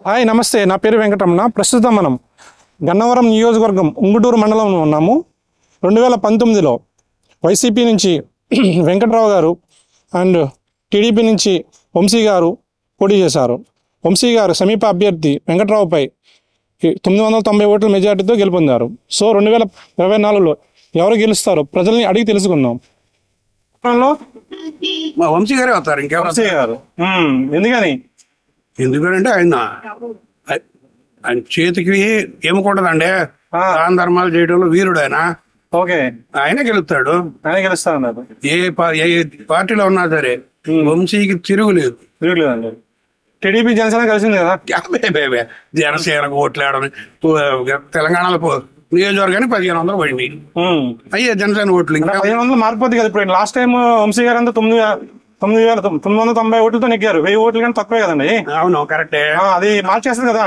Hi నమస్తే, నా పేరు వెంకటరమణ. ప్రస్తుతం మనం గన్నవరం నియోజకవర్గం ఉంగుటూరు మండలంలో ఉన్నాము. 2019లో వైసీపీ నుంచి వెంకట్రావు గారు అండ్ టీడీపీ నుంచి వంశీ గారు పోటీ చేశారు. వంశీ గారు సమీప అభ్యర్థి వెంకట్రావుపై 990 ఓట్ల మెజార్టీతో గెలుపొందారు. సో 2024లో ఎవరు గెలుస్తారో ప్రజల్ని అడిగి తెలుసుకుందాం. వంశీ గారే వస్తారు. ఇంకెవరు? వంశీ గారు. ఎందుకని? ఎందుకంటే ఆయన చేతికి ఏమకూడదండి, దాన ధర్మాలు చేయడంలో వీరుడు ఆయన. ఓకే, ఆయన గెలుస్తాడు. ఆయన గెలుస్తారన్నారు. ఏ పార్టీలో ఉన్నా సరే వంశీకి తిరుగులేదు. తిరుగులేదండి. టీడీపీ జనసేన కలిసింది కదా. జనసేనకు ఓట్లేడని తెలంగాణలో నియోజకవర్గానికి 1500 పడింది. అయ్యే జనసేన ఓట్లు ఇంకా 1500 మారిపోద్ది కదా. ఇప్పుడు లాస్ట్ టైం వంశీ గారు అంతా 990 ఓట్లతో నెగ్గారు. 1000 ఓట్లు కానీ తక్కువే కదండి. అవును, కరెక్టే. అది మార్చేస్తుంది కదా.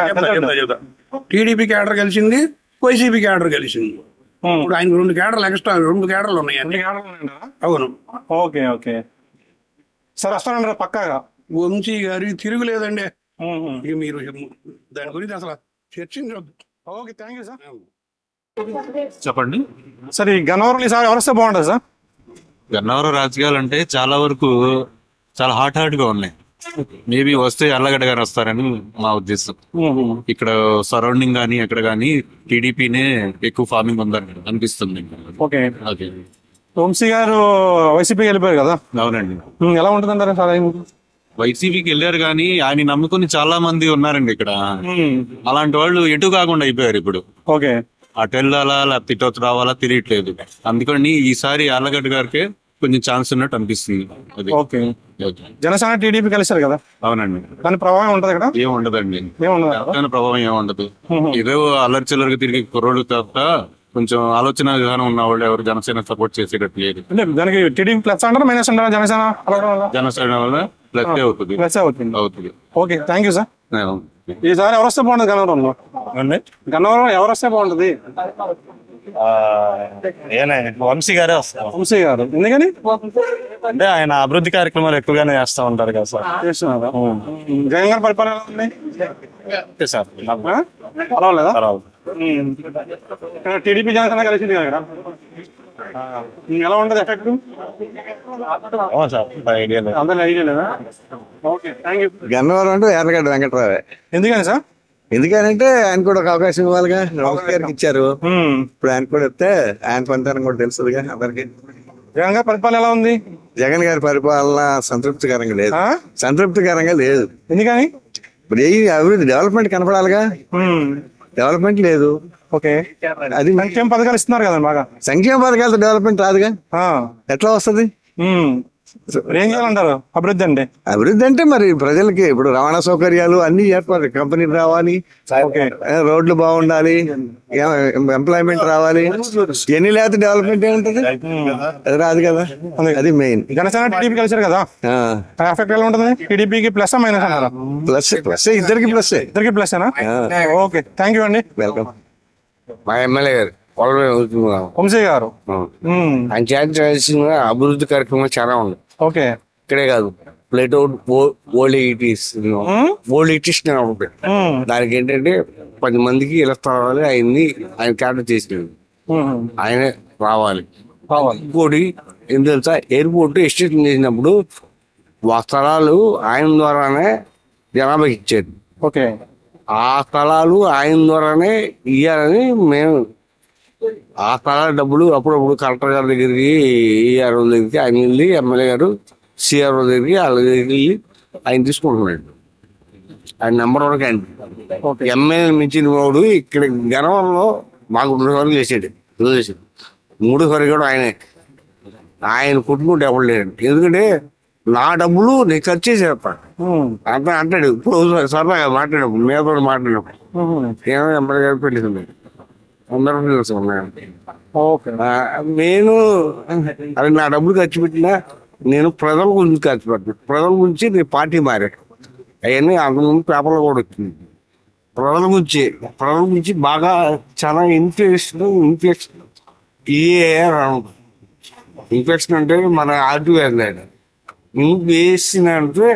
టీడీపీ క్యాడర్ గెలిచింది, వైసీపీ క్యాడర్ గెలిచింది. ఇప్పుడు ఆయన 2 క్యాడర్లు ఎక్స్ట్రా, 2 క్యాడర్లు ఉన్నాయి. అవును. ఓకే ఓకే సార్, వస్తానంటారా పక్కాగా? వంశీ గారి తిరుగులేదండి. ఇక మీరు దాని గురించి అసలు చర్చించవద్దు. Okay, thank you sir. చెప్పండి సార్, ఈ గన్నవరం ఈసారి ఎవరు వస్తే బాగుంటుంది సార్? గన్నవరం రాజకీయాలు అంటే చాలా వరకు చాలా హాట్ గా ఉన్నాయి. మేబీ వస్తే అల్లగడ్డ గారు వస్తారని మా ఉద్దేశం. ఇక్కడ సరౌండింగ్ గానీ ఎక్కడ గానీ టీడీపీనే ఎక్కువ ఫార్మింగ్ ఉందని అనిపిస్తుంది. ఓకే, వంశీ గారు వైసీపీకి వెళ్ళిపోయారు కదా. అవునండి. ఎలా ఉంటుంది అంటారా సార్? వైసీపీకి వెళ్ళారు కానీ ఆయన నమ్ముకుని చాలా మంది ఉన్నారండి ఇక్కడ. అలాంటి వాళ్ళు ఎటు కాకుండా అయిపోయారు ఇప్పుడు. ఓకే, అటు వెళ్ళాలా లేకపోతే ఇటు రావాలా తెలియట్లేదు. అందుకని ఈసారి ఆళ్ళగడ్డ గారికి కొంచెం ఛాన్స్ ఉన్నట్టు అనిపిస్తుంది. అది ఓకే. జనసేన టీడీపీ కలిసారు కదా. అవునండి. దాని ప్రభావం ఉంటది ఇక్కడ? ఏం ఉండదండి, ఏముండదు. ప్రభావం ఏం ఉండదు. ఏదో అల్లరి చిల్లరగా తిరిగి కుర్రోళ్ళు తప్ప కొంచెం ఆలోచన విధానం ఉన్న వాళ్ళు ఎవరు జనసేన సపోర్ట్ చేసేటట్టు లేదు. అంటే దానికి టీడీపీ ప్లస్ అంటారా మైనస్ అంటారా? జనసేన వల్ల ప్లస్ అవుతుంది. అవుతుంది. Okay, thank you sir. ఈసారి ఎవరు వస్తే బాగుంటుంది గన్నవరంలో? గన్నవరం ఎవరు వస్తే బాగుంటది? వంశీ గారే వస్తారు. వంశీ గారు. ఎందుకని? అంటే ఆయన అభివృద్ధి కార్యక్రమాలు ఎక్కువగానే చేస్తా ఉంటారు కదా సార్. చేస్తున్నారు. జగన్ గారి పరిపాలన ఎలా ఉంది సార్? పర్వాలేదా? టీడీపీ జనసేన కలిసింది కదా ఇక్కడ. ఎలా ఉంటది ఎఫెక్ట్? అందరూ ఐడియా లేదా? Okay, thank you. గన్నవరం అంటే ఎర్రగడ్డ వెంకట్రావే. ఎందుకని సార్? ఎందుకనంటే ఆయన కూడా ఒక అవకాశం ఇవ్వాలిగా. వంశీ గారికి ఇచ్చారు, ఇప్పుడు ఆయన కూడా ఇస్తే ఆయన పనితనం కూడా తెలుస్తుందిగా అందరికి. జగన్ గారి పరిపాలన ఎలా ఉంది? జగన్ గారి పరిపాలన సంతృప్తికరంగా లేదు. సంతృప్తికరంగా లేదు. ఎందుకని? ఇప్పుడు ఏ అభివృద్ధి డెవలప్మెంట్ కనపడాలిగా. డెవలప్మెంట్ లేదు. ఓకే, అది సంక్షేమ పథకాలు ఇస్తున్నారు కదా బాగా. సంక్షేమ పథకాలతో డెవలప్మెంట్ రాదుగా. ఎట్లా వస్తుంది? ఏం చేయాలంటారు అభివృద్ధి అంటే? అభివృద్ధి అంటే మరి ప్రజలకి ఇప్పుడు రవాణా సౌకర్యాలు అన్ని ఏర్పాటు, కంపెనీలు రావాలి, రోడ్లు బాగుండాలి, ఎంప్లాయ్మెంట్ రావాలి. ఎన్ని లేకపోతే డెవలప్మెంట్ ఏముంటది? అది రాదు కదా. అది మెయిన్. జనసేన టీడీపీ కలిసారు కదా, ఎఫెక్ట్ ఎలా ఉంటుంది? టీడీపీకి ప్లస్ మైనస్ అన్నారా? ప్లస్. ప్లస్, ఇద్దరికి ప్లస్. ఇద్దరికి ప్లస్ ఏనా? ఓకే, థ్యాంక్ యూ అండి. వెల్కమ్. మా ఎమ్మెల్యే గారు వంశీ గారు. ఆయన చేయాల్సిన అభివృద్ధి కార్యక్రమాలు చాలా ఉన్నాయి. ఓకే, ఇక్కడే కాదు, ప్లేట్ అవుట్ ఓల్డ్ ఇటీస్ దానికి ఏంటంటే 10 మందికి ఇలా రావాలి. ఆయన క్యాటర్ చేసినాడు, ఆయనే రావాలి. ఇంకోటి ఏం తెలుసా, ఎయిర్పోర్ట్ ఎస్టేషన్ చేసినప్పుడు స్థలాలు ఆయన ద్వారానే జనాభాకి ఇచ్చారు. ఓకే, ఆ స్థలాలు ఆయన ద్వారానే ఇయ్యాలని మేము ఆ స్థలాల డబ్బులు అప్పుడప్పుడు కలెక్టర్ గారి దగ్గరికి, ఈఆర్ఓ దగ్గరికి ఆయన వెళ్ళి, ఎమ్మెల్యే గారు సిఆర్ఓ దగ్గరికి వాళ్ళ దగ్గరికి వెళ్ళి ఆయన తీసుకుంటున్నాడు. ఆయన నెంబర్ 1 క్యాండిడేట్. ఎమ్మెల్యే మించిన వాడు ఇక్కడ గణవరంలో మాకు 3 వరకు చేసాడు. 3 వరకు కూడా ఆయనే. ఆయన కుటుంబం డబ్బులు లేడు. ఎందుకంటే నా డబ్బులు నేను ఖర్చు చేసేస్తాను అంత అంటాడు. ఇప్పుడు సరదాగా మాట్లాడినప్పుడు, మీద మాట్లాడినప్పుడు ఏమో ఎమ్మెల్యే గారు పెళ్ళింది అందరూ తెలుసు. నేను అది నా డబ్బులు ఖర్చు పెట్టినా నేను ప్రజల గురించి ఖర్చు పెట్టాను. ప్రజల గురించి నేను పార్టీ మారాను. అవన్నీ అంతకుముందు పేపర్లో కూడా వచ్చింది. ప్రజల గురించి బాగా చాలా ఇన్ఫెక్షన్ ఇన్ఫెక్షన్ అంటే మన ఆర్టీ వేసినాడు. ఇన్ఫెక్షన్ అంటే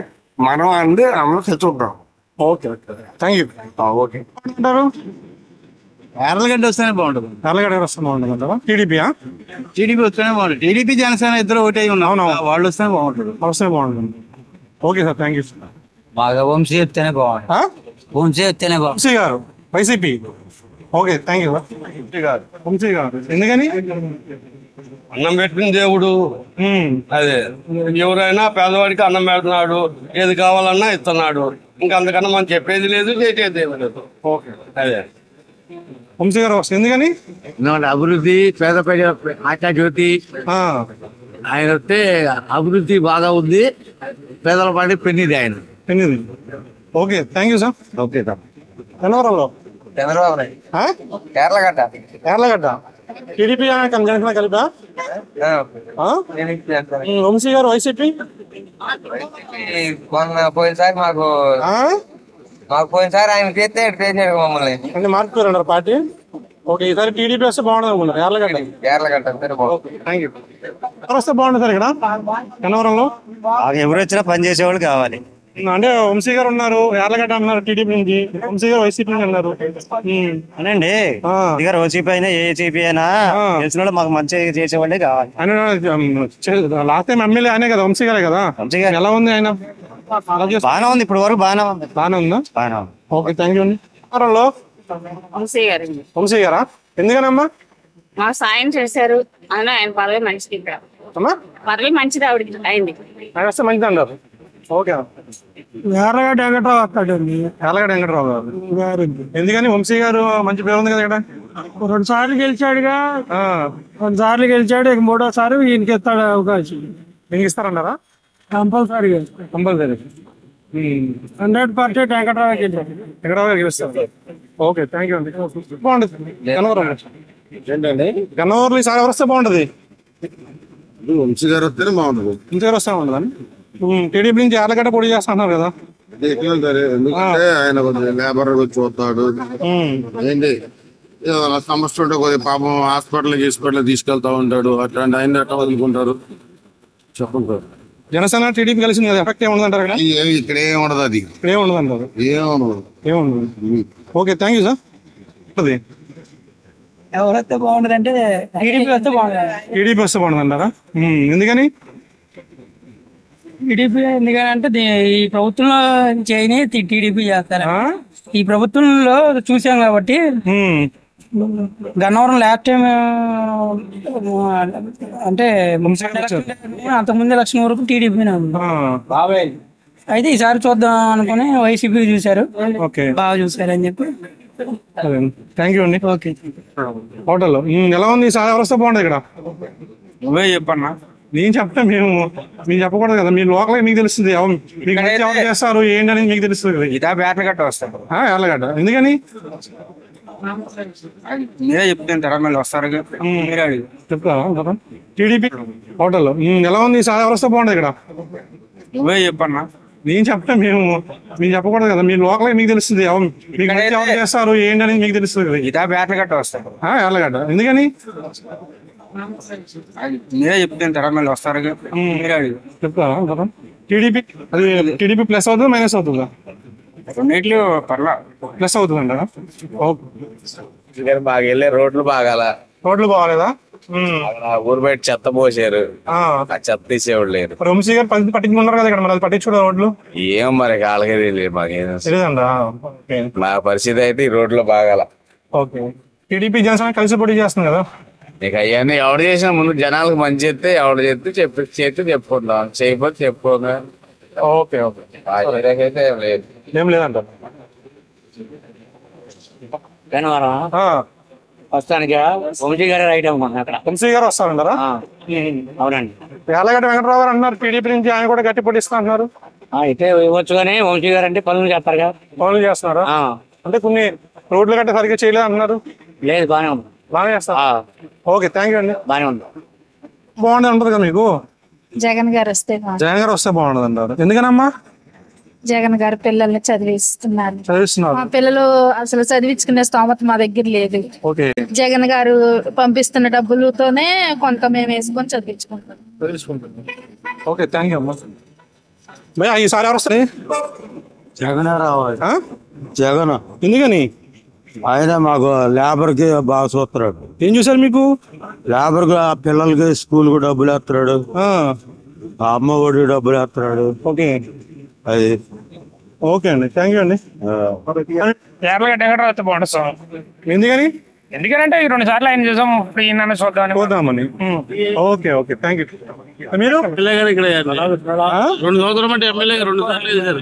మనం అంటే అందరూ తెచ్చుకుంటాం. Okay okay thank you. Okay. అంటారు ఎర్రగడ్డ వస్తేనే బాగుంటుంది. ఎర్రగడ్డ వస్తే బాగుంటుంది అంటారా? టీడీపీయా? టీడీపీ వస్తేనే బాగుంటుంది. టీడీపీ జనసేన ఇద్దరు ఒకటే ఉన్నాం. అవునవును. వాళ్ళు వస్తేనే బాగుంటుంది. వస్తే బాగుంటుంది. Okay sir thank you. బాగా వంశీ వస్తేనే బాగుంటుంది. వంశీ వస్తేనే బాగుంటుంది. Vamshi garu YCP. Okay thank you. Vamshi garu ఎందుకని? అన్నం పెట్టిన దేవుడు. అదే ఎవరైనా పేదవాడికి అన్నం పెడుతున్నాడు, ఏది కావాలన్నా ఇస్తున్నాడు. ఇంకా అందుకన్నా మనం చెప్పేది లేదు, చేసేది లేదు. ఓకే అదే వంశీ గారు వస్తే ఎందుకని? అభివృద్ధి పేద ప్రజల ఆశాజ్యోతి ఆయన వస్తే అభివృద్ధి బాగా ఉంది. పేదల పాటి పెన్నిది ఆయన. ఎనిమిది. Okay thank you sir. Okay sir. Chandrababu Chandrababu కేరళగడ్డ ఎర్లగడ్డ టీడీపీ జనసేన కలిపా? వంశీ గారు వైసీపీ. పోయినసారి మాకు పోయినసారి ఆయన చేస్తే చేసాడు మమ్మల్ని. అంటే మార్పుతారు అన్నారు పార్టీ. ఓకే ఈసారి టీడీపీ వస్తే బాగుంటుంది అనుకున్నారు. ఎర్లగడ్డ. Thank you. ఎవరు వస్తే బాగుంటుంది సార్ ఇక్కడ గన్నవరంలో? ఎవరు వచ్చినా పని చేసేవాళ్ళు కావాలి. అంటే వంశీ గారు ఉన్నారు, యార్లగడ్డ అన్నారు టీడీపీ నుంచి, వంశీ గారు వైసీపీ నుంచి అన్నారు. అనండి ఇదిగా ఓసీపీ అయినా ఏసీపీ అయినా తెలిసిన వాళ్ళు మాకు మంచిగా చేసేవాళ్ళే కావాలి. ఆయన లాస్ట్ టైం ఎమ్మెల్యే ఆయనే కదా, వంశీ గారే కదా. వంశీ గారు ఎలా ఉంది ఆయన? బాగానే ఉంది, ఇప్పుడు వరకు బాగానే ఉంది. బాగానే ఉందా? బాగానే ఉంది. ఓకే థ్యాంక్ యూ అండి. వంశీ గారు. వంశీ గారా ఎందుకనమ్మా? మాకు సాయం చేశారు. ఆయన పదవి మంచిది. పదవి మంచిది ఆవిడకి అయింది. ఆయన వస్తే మంచిది అంటారు. ఓకే ఎర్రగడ్డ వెంకట్రావు వస్తాడండి. ఎర్లగడ్డ వెంకట్రావు గారు ఎందుకని? వంశీ గారు మంచి పేరు ఉంది కదా ఇక్కడ. 2 సార్లు గెలిచాడుగా. 2 సార్లు గెలిచాడు. ఇక 3వ సారి ఈయనకి ఇస్తాడు అవకాశం. మీకు ఇస్తారంటారా? కంపల్సరీగా కంపల్సరీ 100% వెంకట్రావు గెలిచాడు. వెంకట్రావు గారు గెలుస్తారు. ఓకే థ్యాంక్ యూ అండి. బాగుంటుంది గన్నవరం. ఏంటండి గన్నవరంలో ఈసారి ఎవరు వస్తే బాగుంటుంది? వంశీ గారు వస్తేనే బాగుంటుంది. వంశీ గారు వస్తే బాగుంటుందని టీడీపీ నుంచి యార్లగడ్డ పోటీ చేస్తున్నారు కదా. ఎందుకంటే ఆయన కొంచెం లేబర్ చూస్తాడు. ఏంటి సమస్య ఉంటే కొద్దిగా పాపం హాస్పిటల్ తీసుకెళ్తా ఉంటాడు. అట్లాంటి ఆయన ఎట్లా వదులుకుంటారు చెప్పండి. జనసేన టీడీపీ కలిసింది కదా, ఎఫెక్ట్ ఏముండదు అంటారు ఇక్కడ? ఇక్కడ ఏముండదు, అది ఇక్కడ ఏముండదు అంటారు. ఏముండదు. Okay thank you sir. ఎవరైతే బాగుండదు అంటే టీడీపీ వస్తే బాగుంటుంది. టీడీపీ వస్తే బాగుంటుంది అంటారా? ఎందుకని? టీడీపీ ఎందుకంటే ఈ ప్రభుత్వంలో చేయని టీడీపీ చేస్తారు. ఈ ప్రభుత్వంలో చూసాం కాబట్టి గన్నవరం లాస్ట్ టైం అంటే అంతకుముందు ఎలక్షన్ వరకు టీడీపీ అయితే ఈసారి చూద్దాం అనుకుని వైసీపీ చూశారు. బాగా చూసారు అని చెప్పి. థ్యాంక్ యూ అండి. ఓకే హోటల్ ఎలా ఉంది? ఈసారి ఎవరు వస్తే బాగుంటుంది ఇక్కడ? నువ్వే చెప్పన్నా. నేను చెప్తా, మీరు చెప్పకూడదు కదా. మీ లోకల్ మీకు తెలుస్తుంది. మీకు ఎవరు చేస్తారు ఏంటని మీకు తెలుస్తుంది కదా. ఇదా బ్యాట్ల వస్తారు. ఎర్లగడ్డ ఎందుకని? మీరే చెప్తాను తెలంగాణ వస్తారు. మీరే చెప్తారా? టీడీపీ హోటల్ ఎలా ఉంది? ఈసారి ఎవరు వస్తే బాగుంటుంది ఇక్కడ? నువ్వే చెప్పన్నా. నేను చెప్తా, మీరు చెప్పకూడదు కదా. మీ లోకల్ మీకు తెలుస్తుంది. మీకు ఎవరు చేస్తారు ఏంటని మీకు తెలుస్తుంది కదా. ఇదా బ్యాట్ల వస్తారు. ఎర్లగడ్డ ఎందుకని? మీరే చెప్తాను తెలంగాణ వస్తారు. మీరే చెప్తారా? టీడీపీ అది టీడీపీ ప్లస్ అవుతుందా మైనస్ అవుతుందా? రెండిట్లు పర్లా ప్లస్ అవుతుంది అంటారా? బాగా వెళ్ళే రోడ్లు బాగాల. రోడ్లు బాగాలేదా? ఊరు బయట చెత్త పోసారు. ఆ చెత్త తీసేవాళ్ళు లేరు. వంశీ గారు పట్టించుకుంటారు కదా ఇక్కడ. మరి అది పట్టించుకోవడం రోడ్లు ఏం మరి వాళ్ళకే తెలియదు. తెలియదండి. మా పరిస్థితి అయితే ఈ రోడ్లు బాగాల. ఓకే టీడీపీ జనసేన కలిసి పోటీ చేస్తుంది కదా. నీకు అవన్నీ ఎవడు చేసినా ముందు జనాలకు మంచి చేస్తే ఎవడు చేస్తే చెప్పుకుంటాం, చేయకపోతే చెప్పుకోగా. ఓకే ఓకే అయితే ఏం లేదు. ఏం లేదంటారు. ప్రస్తుతానికి వంశీ గారు రైట్ అనుకుంటున్నా. అక్కడ వంశీ గారు వస్తారంటారా? అవునండి. యార్లగడ్డ వెంకట్రావు గారు అన్నారు టీడీపీ నుంచి, ఆయన కూడా గట్టి పోటీస్తా అంటున్నారు. అయితే ఇవ్వచ్చు కానీ వంశీ గారు అంటే పనులు చేస్తారు కదా. పనులు చేస్తున్నారా? అంటే కొన్ని రోడ్లు గట్ట సరిగ్గా చేయలేదు అంటున్నారు. లేదు బాగానే ఉంది. బాగా చేస్తారా? ఓకే థ్యాంక్ యూ అండి. బాగానే ఉంది. బాగుంది ఉంటుంది కదా మీకు. జగన్ గారు వస్తే జగన్ గారు వస్తే బాగుండదు అంటారు. ఎందుకనమ్మా? జగన్ గారు పిల్లల్ని చదివిస్తున్నారు. చదివిస్తున్నారు. పిల్లలు అసలు చదివించుకునే స్తోమత మా దగ్గర లేదు. ఓకే జగన్ గారు పంపిస్తున్న డబ్బులతోనే కొంత మేము వేసుకొని జగనే రావాలి. ఆ? జగన్ ఎందుకని? ఆయన మాకు లేబర్ కి బాగా చూస్తున్నాడు. ఏం చూసారు మీకు? లేబర్ కి పిల్లలకి స్కూల్ కు డబ్బులు వేస్తున్నాడు, అమ్మ ఒడి డబ్బులు వేస్తున్నాడు. ఓకే, అది ఓకే అండి, థ్యాంక్ యూ అండి. యార్లగడ్డ వెంకటరావు వస్తే బాగుంటుంది సార్. ఎందుకని? ఎందుకంటే ఈ 2 సార్లు ఆయన చూసాం, ఇప్పుడు ఈయన చూద్దామని. Okay okay, thank you. మీరు ఎమ్మెల్యే గారు ఇక్కడ 2 సంవత్సరం అంటే ఎమ్మెల్యే గారు 2 సార్లు చేశారు.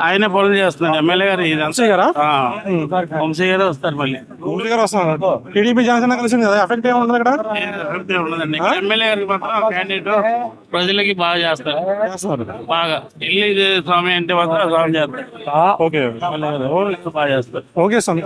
ఆయనే పనులు చేస్తున్నాడు ఎమ్మెల్యే గారు. వంశీ గారా? వంశీ గారు వస్తారు మళ్ళీ. వంశీ గారు వస్తున్నారు. టీడీపీ జనసేన కలిసింది కదా, ఎఫెక్ట్ ఏముంటుంది ఇక్కడ? ఉండదండి. ఎమ్మెల్యే గారికి మాత్రం క్యాండిడేట్ ప్రజలకి బాగా చేస్తారు. బాగా ఇల్లు స్వామి అంటే మాత్రం స్వామి చేస్తారు. ఓకే, బాగా చేస్తారు. Okay sir.